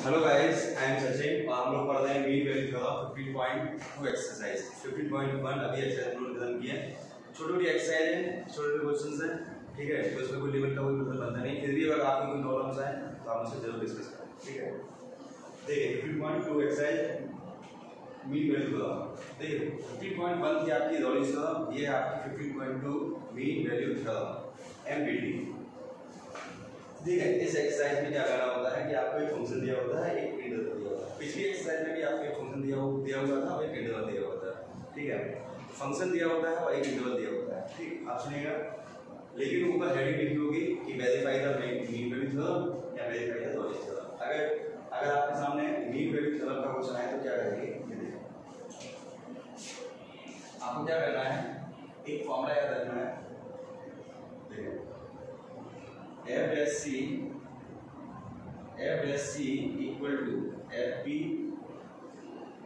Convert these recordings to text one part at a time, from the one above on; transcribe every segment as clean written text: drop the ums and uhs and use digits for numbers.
Hello guys, I am Sachin और हम लोग पढ़ रहे हैं मीन वैल्यू थ्योरम 15.2 एक्सरसाइज 15.1 अभी एक्सरसाइज हम लोग खत्म किए। छोटी छोटी एक्सरसाइज है, छोटे छोटे क्वेश्चंस हैं, ठीक है। तो इसमें कोई लेवल का कोई मतलब बनता नहीं, फिर भी अगर आपकी कोई प्रॉब्लम्स आए तो आप मुझसे जरूर डिस्कस करें, ठीक है। देखिए 15.2 एक्सरसाइज मीन वैल्यू थ्योरम। देखिए 15.1 की आपकी रोलिंग थ्योरम, ये है आपकी 15.2 मीन वैल्यू थ्योरम एमवीटी। ठीक है, इस एक्सरसाइज में क्या करना होता है कि आपको एक फंक्शन दिया होता है, एक इंटरवल दिया होता है। पिछली एक्सरसाइज में भी आपको एक फंक्शन दिया हुआ था और एक इंटरवल दिया होता है, ठीक है। फंक्शन दिया होता है और एक इंटरवल दिया होता है, ठीक। आप सुनिएगा, लेकिन ऊपर हेडिंग लिखी होगी कि verify the mean value theorem या वेरीफाई द रोलिंग थ्योरम। अगर आपके सामने मीन वैल्यू थ्योरम का क्वेश्चन आए तो क्या करेंगे, ये देखिए। आपको क्या करना है, एक फॉर्मूला याद रखना है। देखिए FSC equal to FB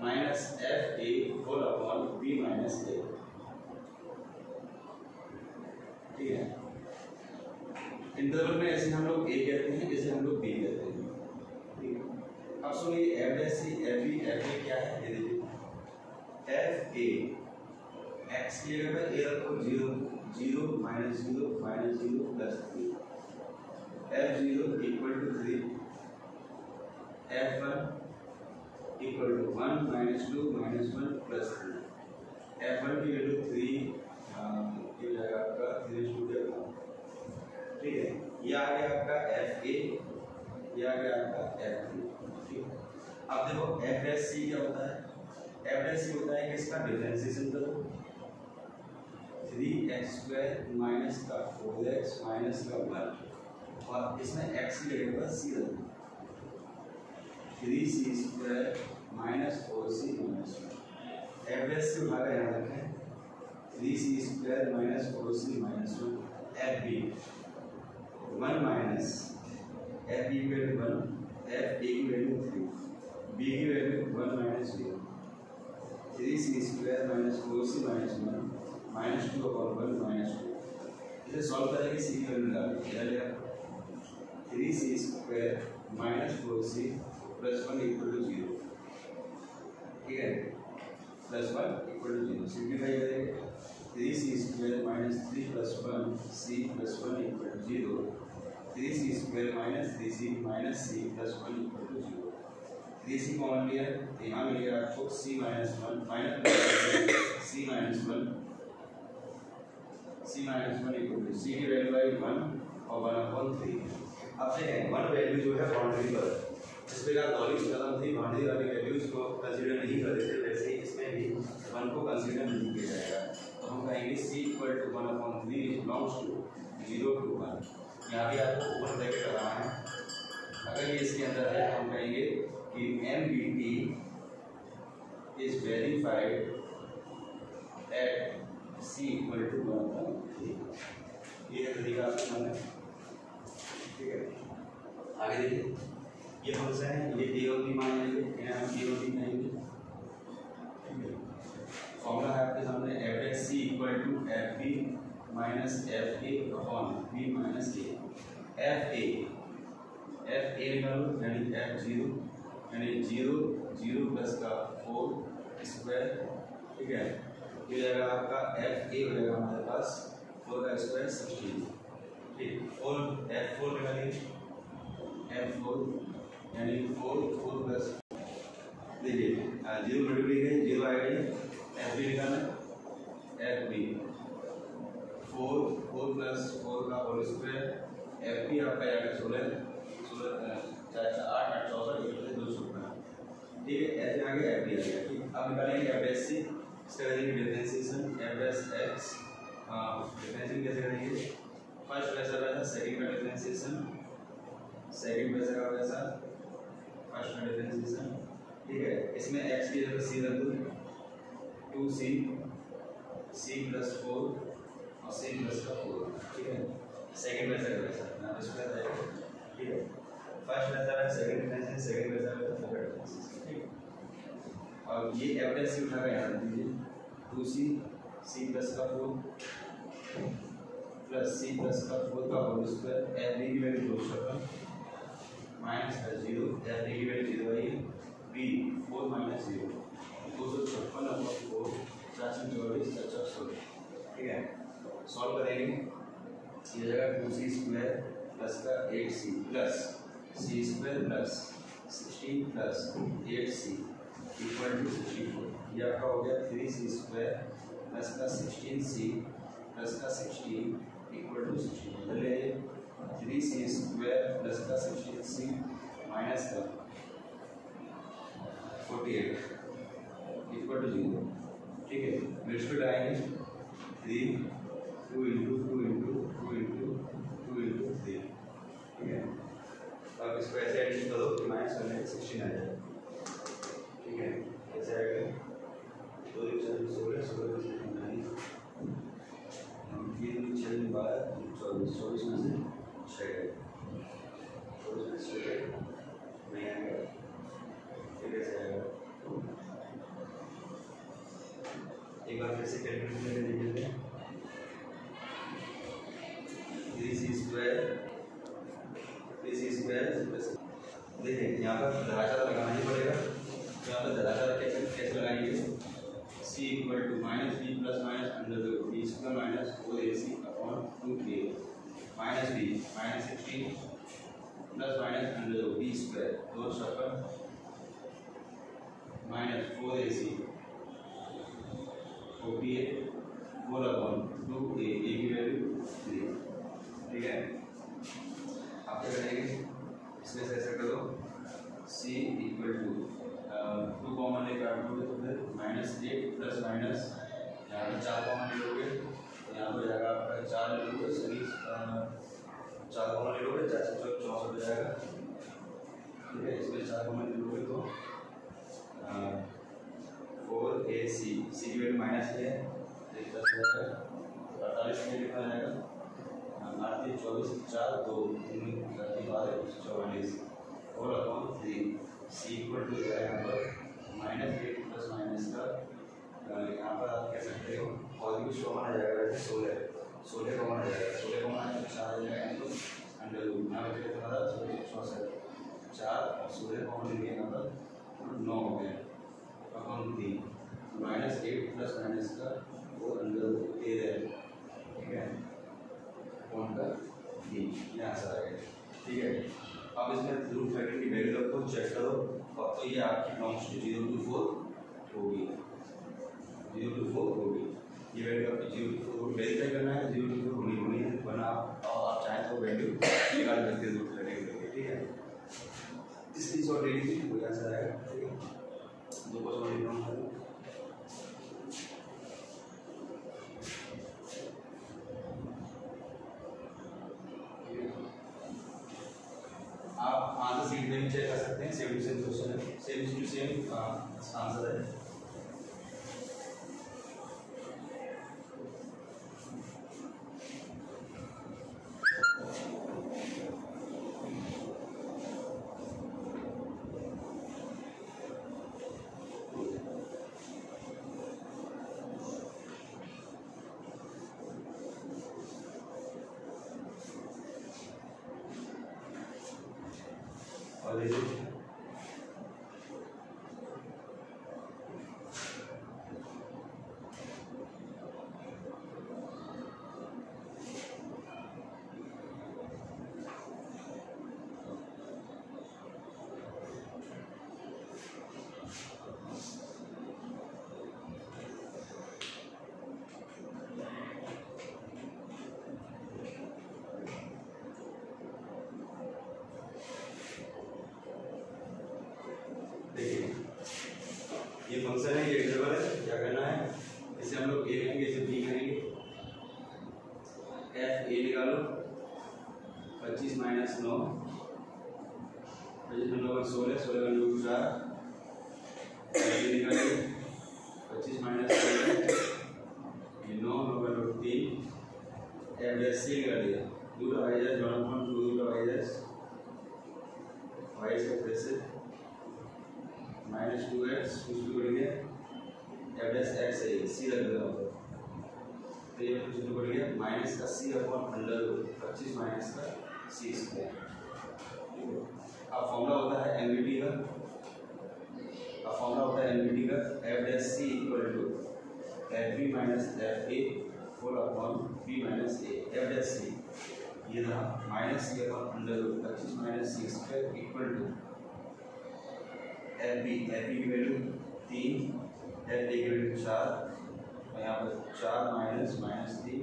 minus FA whole upon B minus A, ठीक है। इंटरवल में ऐसे हम लोग A कहते हैं, जैसे हम लोग B कहते हैं, ठीक है। अब सुनिए FSC FB FA क्या है, ये देखिए। FA x की जगह पे A रखो 0 0 minus 0 minus 0 plus 3, F0 equal to 3, F1 equal to 1 minus 2 minus 1 plus 3, F1 की वैल्यू 3 ये हो जाएगा आपका 3/1, ठीक है। ये आ गया आपका FA, ये आ गया आपका F2, ठीक है। अब देखो FSC क्या होता है, FSC होता है कि इसका डिफरेंशिएशन करो 3x² माइनस का 4x माइनस का 1 और इसमें x की जगह पर c रख दो, 3c² minus 4c minus 1। FSC उठा कर यहाँ रखें 3c² minus 4c minus 1, FB 1 minus FB की वैल्यू 1, FA की वैल्यू 3, B की value 1 minus 0, 3c² minus 4c minus 1 minus 2/1 minus 2। इसे सॉल्व करेंगे, c की वैल्यू निकालेंगे, 3c² minus 4c plus 1 equal to 0, ठीक है। प्लस 1 इक्वल टू 0 सिंप्लीफाई करेंगे, 3c² minus 3 plus 1 c plus 1 equal to 0, 3c² minus 3c minus c plus 1 equal to 0। 3c common लिया, यहाँ मिल गया आपको c minus 1 minus c minus 1 equal to c की value आई 1 और 1/3। अब देखें 1 वैल्यू जो है बाउंड्री पर, इस प्रकार रोलिंग थ्योरम थी, बाउंड्री वाली वैल्यूज को कंसीडर नहीं कर रहे थे, वैसे ही इसमें भी 1 को कंसीडर नहीं किया जाएगा। तो हम कहेंगे c equal to 1/3 belongs to 0 to 1। यहाँ भी आपको ऊपर ब्रैकेट लगाना है, अगर ये इसके अंदर है तो हम कहेंगे कि MBT is verified at c equal to 1/3। ये तरीका आपको मालूम है, ठीक है। आगे देखिए, ये फंक्शन है, ये a और b मान लेंगे, यहाँ हम a और b कहेंगे, ठीक है। फॉर्मूला है आपके सामने FSC equal to FB minus FA upon B minus A। FA निकालो यानी F0 यानी 0 प्लस का 4 स्क्वायर, ठीक है। ये जाएगा आपका FA हो जाएगा हमारे पास 4 का स्क्वायर 16, ठीक। F4 निकालिए, F4 यानी 4 प्लस, देखिए 0 मल्टीप्लाई 0 आएगा, ये FB निकालना, FB 4 प्लस 4 का होल स्क्वायर, FB आपका आएगा 16 4 8 8 64 216, ठीक है। ऐसे आगे FB आ गया, ठीक। अब निकालेंगे FSC, इसका करेंगे डिफरेंशिएशन, FSX डिफरेंशिएशन कैसे करेंगे, फर्स्ट वैसा वैसा, सेकंड का डिफरेंशिएशन, सेकंड वैसा का वैसा, फर्स्ट का डिफरेंशिएशन, ठीक है। इसमें x की जगह c रख दो, 2c c प्लस 4 और c प्लस का 4, ठीक है। सेकंड वैसा का वैसा ना स्क्वायर रहेगा, ठीक है। फर्स्ट वैसा का सेकंड डिफरेंशिएशन, सेकंड वैसा का थर्ड डिफरेंशिएशन, ठीक। और ये FSC उठा कर यहाँ रख दीजिए, 2c c प्लस का 4 प्लस c प्लस का 4 का होल स्क्वायर, FB की वैल्यू 256 माइनस का 0, एफ की वैल्यू 0 आई, बी 4 माइनस 0, 256 अपॉन 4, 424 16, ठीक है। सॉल्व करेंगे, ये जगह 2c स्क्वायर प्लस का 8c plus c square plus 16 plus 8c equal to 64। ये आपका हो गया 3c स्क्वायर प्लस का 16c प्लस का 16 इक्वल टू 64। पहले 3c स्क्वायर प्लस का 16c माइनस का 48 इक्वल टू 0, ठीक है। मिर्च पे लगाएंगे 3 2 इंटू 2 इंटू 2 इंटू 2 इंटू 3, ठीक है। अब इसको ऐसे एडिशन करो कि माइनस 16 आ जाए, ठीक है। ऐसे आएगा 2 4 16 16 से 3 6 12 24 24 में से 6 24 में से 6 नहीं आएगा, फिर कैसे आएगा। एक बार फिर से कैलकुलेट करके देख लेते हैं। 3c स्क्वायर देखिए यहाँ पर धराशार लगाना ही पड़ेगा। यहाँ पर धराशार कैसे लगाएंगे, c equal to minus B plus minus under root B square minus 4ac upon 2a minus B minus 16 plus minus under root B square 2 56 minus 4ac 48 4 upon 2a की वैल्यू 3, ठीक है। आप क्या करेंगे, इसमें से ऐसा करो c इक्वल टू 2 कॉमन लेकर काटोगे तो फिर माइनस 8 प्लस माइनस यहाँ पर 4 कॉमन ले लोगे, यहाँ पर जाएगा आपका 4 ले लोगे, सभी 4 कॉमन ले लोगे, 4 से 64 हो जाएगा, ठीक है। इसमें 4 कॉमन ले लोगे तो 4ac c की वैल्यू माइनस है 48 में लिखा जाएगा 8 24 4 2 44 और अपॉन 3 c इक्वल टू है यहाँ पर माइनस 8 प्लस माइनस का यहाँ पर आप कह सकते हो और भी कॉमन आ जाएगा, वैसे 16 कॉमन आ जाएगा, 16 कॉमन आने तो 4 आ जाएगा तो अंडर रूट यहाँ पर कितना था 64 4 और 16 कॉमन लिए यहाँ पर 9 हो गया अपॉन 3 माइनस 8 प्लस माइनस का वो अंडर रूट 13, ठीक है, कौन का डी यहाँ से आ गया, ठीक है। अब इसमें रूट फैक्टर की वैल्यू रखो, चेक करो, अब तो ये आपकी बिलोंग्स टू 0 to 4 होगी, 0 to 4 होगी। ये वैल्यू आपकी 0 to 4 वेरीफाई करना है, 0 to 4 होनी है, वरना आप चाहें तो वैल्यू निकाल सकते हैं रूट फैक्टर की, ठीक है। इसकी जो डेली थी वो यहाँ से आएगा, ठीक है। 2 क्वेश्चन लिख रहा हूँ, आप आंसर सीट में भी चेक कर सकते हैं, सेम टू सेम क्वेश्चन है, सेम टू सेम आंसर है। और ये फंक्शन है, ये इंटरवल है, क्या करना है, इसे हम लोग ए करेंगे, इसे बी करेंगे, एफ ए निकालो 25 माइनस 9 25 9 16 16 का 4 बी निकालेंगे 25 माइनस 16 ये 9 9 का 3 एफ डैश सी निकाल दिया 2 का वाई डैश 1/2 का वाई डैश वाई से फिर से माइनस 2x कुछ भी बढ़ गया एफ डैश एक्स है सी लग गया तो ये कुछ भी बढ़ गया माइनस का सी अपॉन अंडर 25 माइनस का सी स्क्वायर। अब फॉर्मूला होता है एमबीटी का, F dash C equal to F B minus F A whole upon B minus A. F dash C ये था minus C upon under root 25 minus C square equal to F B की value 3, F A की value 4 और यहाँ पर 4 minus 3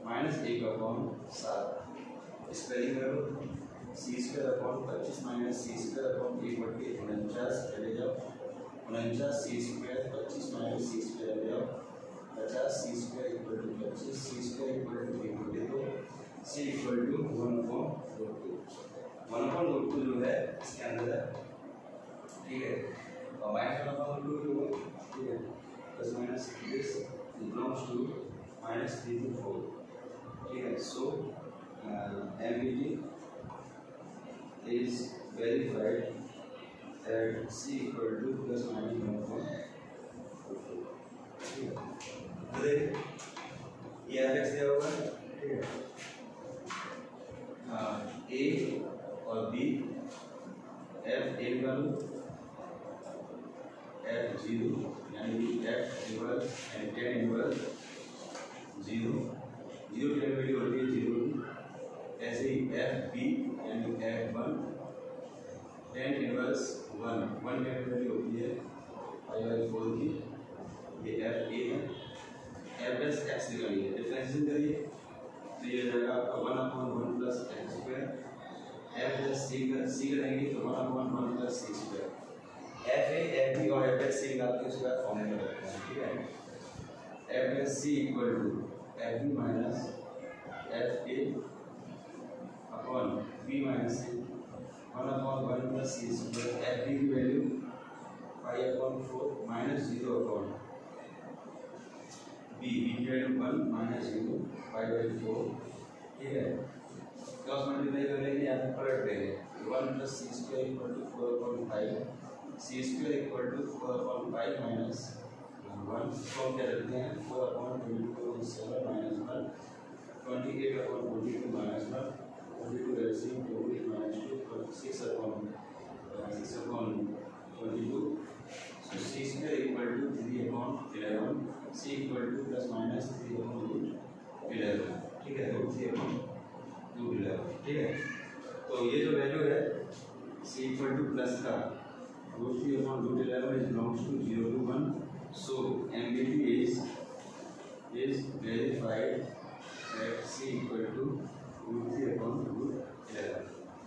minus 1 upon 7 squaring करो C square upon 25 minus C square upon 1/49 चले जाओ 49 C square 25 minus C square ले जाओ 50 C square equal to 25 C square equal to 3/2 C equal to 1/√2 जो है इसके अंदर है, ठीक है, और माइनस 1/√2 जो है, ठीक है, plus minus this belongs to -3 to 4, ठीक है। So MBT is verified at c equal to plus minus 1/4, ठीक है। ये एफ दिया होगा, ठीक है, ए और बी, एफ ए निकालो, एफ 0 यानी एफ इक्वल यानी 10 इनवर्स 0 0 की वैल्यू होती है 0 की, ऐसे ही एफ बी यानी एफ 1 10 इनवर्स 1 की वैल्यू होती है 5/4 की, ये एफ ए है। एफ डैश एक्स निकालिए, डिफरेंशिएशन करिए तो ये हो जाएगा आपका 1/1 plus X square. F dash C करेंगे तो 1/1 plus C square. F A F B और एफ डैश सी निकालते हैं, उसके बाद फॉर्मूला रखते हैं, ठीक है। F dash C equal to F B minus F A upon B minus C 1/1 plus C square. F B की वैल्यू 5/4 माइनस 0 अपॉन बी की वैल्यू 1 माइनस 0 5/4, ठीक है। क्रॉस मल्टीप्लाई करेंगे या फिर पलट देंगे 1 plus C square equal to 4/5 C square equal to 4/5 minus 1 form क्या रखते हैं 4/22 minus 1 28/42 minus 1 22 LCM 28 minus 2 6/22 so c square equal to 3/11 c equal to plus minus 3/11, ठीक है, 3/11, ठीक है। तो ये जो वैल्यू है c equal to प्लस का 3/11 is belongs to 0 to 1, so MBT is verified at c equal to √3/11।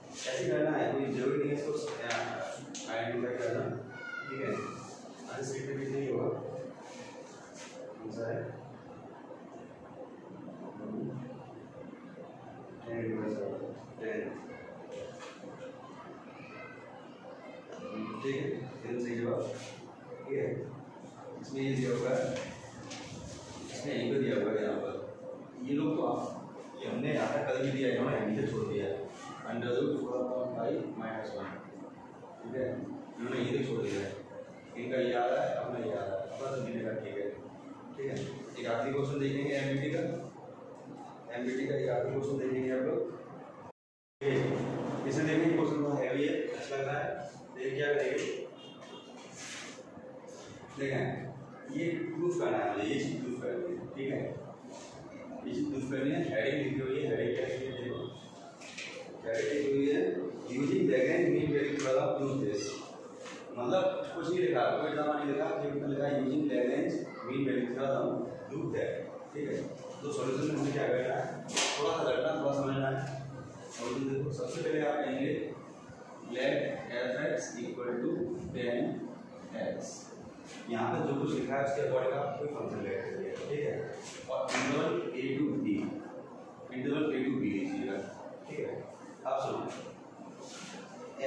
ऐसे करना है, कोई जरूरी नहीं है इसको आइडेंटिफाई करना, ठीक है, अनस्ट्रिक्टेड नहीं होगा। कौन सा है 10 ठीक है, फिर सही जवाब, ठीक है। इसमें ये दिया होगा, इसमें यहीं पर दिया होगा, यहाँ पर ये लोग तो आप ये हमने यहाँ तक कल भी दिया है, इन्होंने नीचे छोड़ दिया है √4/5 माइनस 1, ठीक है, इन्होंने ये तक छोड़ दिया है, इनका ये आ रहा है, अपना ये आ रहा है, अपना सब जीने का, ठीक है, ठीक है। एक आखिरी क्वेश्चन देखेंगे एमबीटी का एक आखिरी क्वेश्चन देखेंगे आप लोग, इसे देखेंगे, क्वेश्चन बहुत हैवी है, अच्छा लग रहा है, देखिए क्या करेंगे, देखें ये प्रूफ करना है मुझे, ये चीज़ प्रूफ करनी है, ठीक है, ये चीज़ प्रूफ करनी है। हेडिंग लिखी हुई है, हेडिंग क्या लिखी है, देखो हेडिंग लिखी हुई है using Lagrange mean value theorem proof this, मतलब कुछ नहीं लिखा, कोई ड्रामा नहीं लिखा, केवल लिखा using Lagrange mean value theorem proof that, ठीक है। तो सॉल्यूशन में हमें क्या करना है, थोड़ा सा रटना, थोड़ा समझना है। सॉल्यूशन देखो, सबसे पहले आप कहेंगे late f(x) equal to 10x, यहाँ पे जो कुछ लिखा है उसके अकॉर्डिंग आप कोई फंक्शन लेट करिए, ठीक है, और इंटरवल a to b लीजिएगा, ठीक है। अब सुनो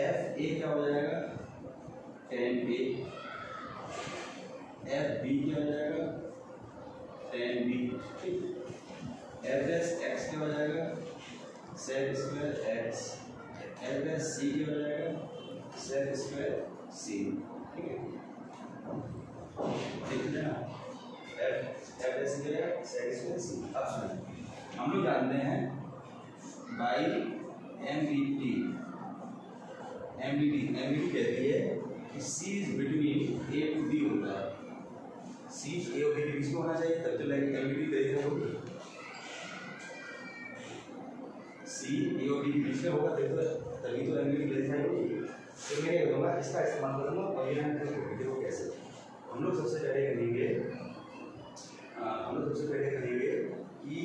f a क्या हो जाएगा 10a, f b क्या हो जाएगा 10b, ठीक, f डैश x क्या हो जाएगा sec square x, f dash c क्या हो जाएगा sec स्क्वायर c, ठीक है, देख लेना f डैश क्या है sec स्क्वायर c। अब सुनो हम लोग जानते हैं बाई MBT एमबीटी कहती है कि C is between A to B होता है, सी ए और बी के बीच में होना चाहिए, तब तो लाइक एमबीटी देखा होगी, सी ए और बी के बीच में होगा तभी तो एमबीटी वेरीफाई होगी। तो मैं ये बताऊंगा इसका इस्तेमाल करूंगा परिणाम देखो कैसे। हम लोग सबसे पहले करेंगे कि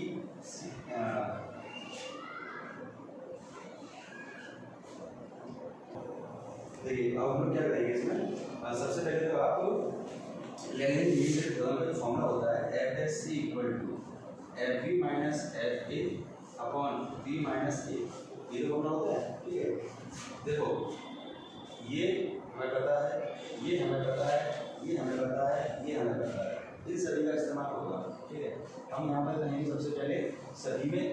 देखिए अब हम लोग क्या करेंगे इसमें, सबसे पहले तो आप लेंगे मीन फॉर्मूला होता है F S C equal to F B minus F A upon B minus A, ये तो फॉर्मूला होता है। ठीक है, देखो ये हमें पता है, ये हमें पता है, ये हमें पता है, ये हमें पता है, इन सभी का इस्तेमाल होगा। ठीक है, हम यहाँ पर कहेंगे सबसे पहले सभी में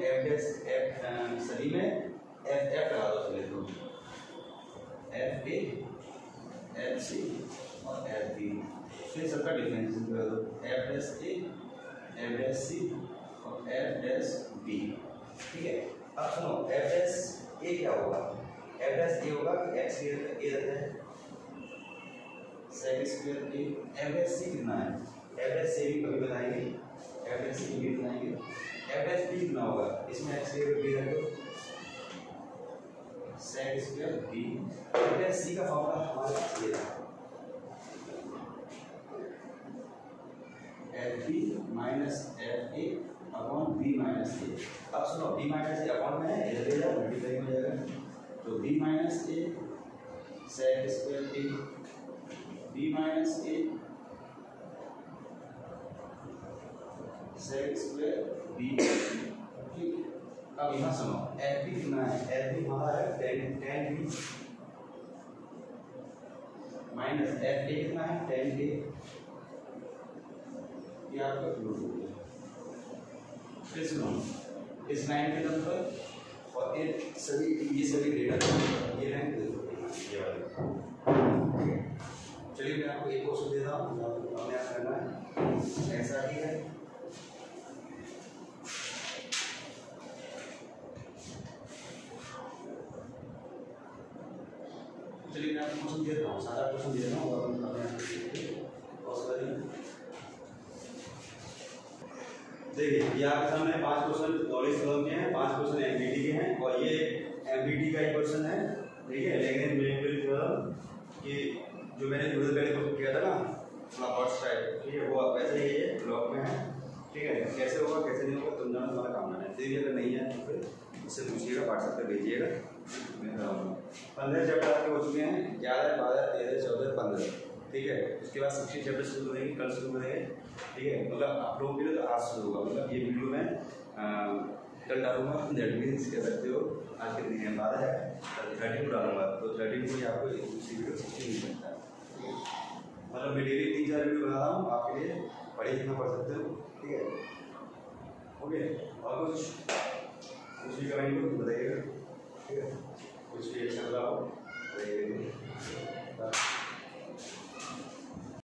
सभी में एफ लगा दो, पहले तो एफ ए एफ सी और एफ बी, फिर सबका डिफरेंस कर दो F S A F S C और एफ एस बी। ठीक है, अब सुनो एफ एस ए क्या होगा, एफ एस ए होगा कि एक्स स्क्वायर ए रहता है सेक स्क्वायर ए, एफ एस सी कितना है, एफ एस सी भी कभी बताएंगे, एफ एस सी भी बताएंगे, एफ एस बी कितना होगा, इसमें एक्स स्क्वायर बी रख दो sec square B, F S C का फॉर्मूला हमारे पास ये था F B minus F A upon B minus A. अब सुनो बी माइनस ए अपॉन में है, इधर ले जाओ मल्टीप्लाई हो जाएगा, तो B minus A sec square A B minus A sec square B. ठीक, अब यहाँ सुनो एफ बी कितना है, एफ बी हमारा है ten B minus F A कितना है 10 ए, ये आपका क्लोज हो गया। फिर सुनो इस लाइन के नंबर और ये सभी डेटा ये लाइन ये वाले। चलिए मैं आपको एक क्वेश्चन दे रहा हूँ, हमें यहाँ करना है ऐसा ही है। चलिए मैं आपको क्वेश्चन दे रहा हूँ, सारा क्वेश्चन दे रहा हूँ और देखिए ये आपके सामने 5 क्वेश्चन नॉलेज थ्योरम के हैं, 5 क्वेश्चन एमबीटी के हैं और ये एमबीटी का ही क्वेश्चन है। ठीक है, लेकिन मेन थ्योरम कि जो मैंने थोड़ी देर पहले क्वेश्चन किया था ना थोड़ा हॉट स्टाइल, ठीक है, वो आप वैसे ही है ब्लॉक में है। ठीक है, कैसे होगा कैसे नहीं होगा तुम जानो, तुम्हारा काम है। फिर अगर नहीं है तो फिर उससे पूछिएगा, व्हाट्सएप पर भेजिएगा, मैं कराऊंगा। 15 चैप्टर आपके हो चुके हैं, 11, 12, 13, 14, 15। ठीक है, उसके बाद 16 चैप्टर शुरू करेंगे, कल शुरू करेंगे। ठीक है, मतलब आप लोगों के लिए तो आज शुरू होगा, मतलब ये वीडियो में कल डालूंगा, दैट मीन्स कह सकते हो आज के दिन है 12 है 13 को डालूंगा, तो 13 को ही आपको दूसरी वीडियो 16 मिल सकता है। मतलब मैं डेली 3-4 वीडियो बना रहा हूँ आपके लिए, पढ़े जितना पढ़ सकते हो। ठीक है, ओके, और कुछ भी कमेंट बताइएगा। ठीक है, कुछ भी अच्छा लगा हो बताइएगा।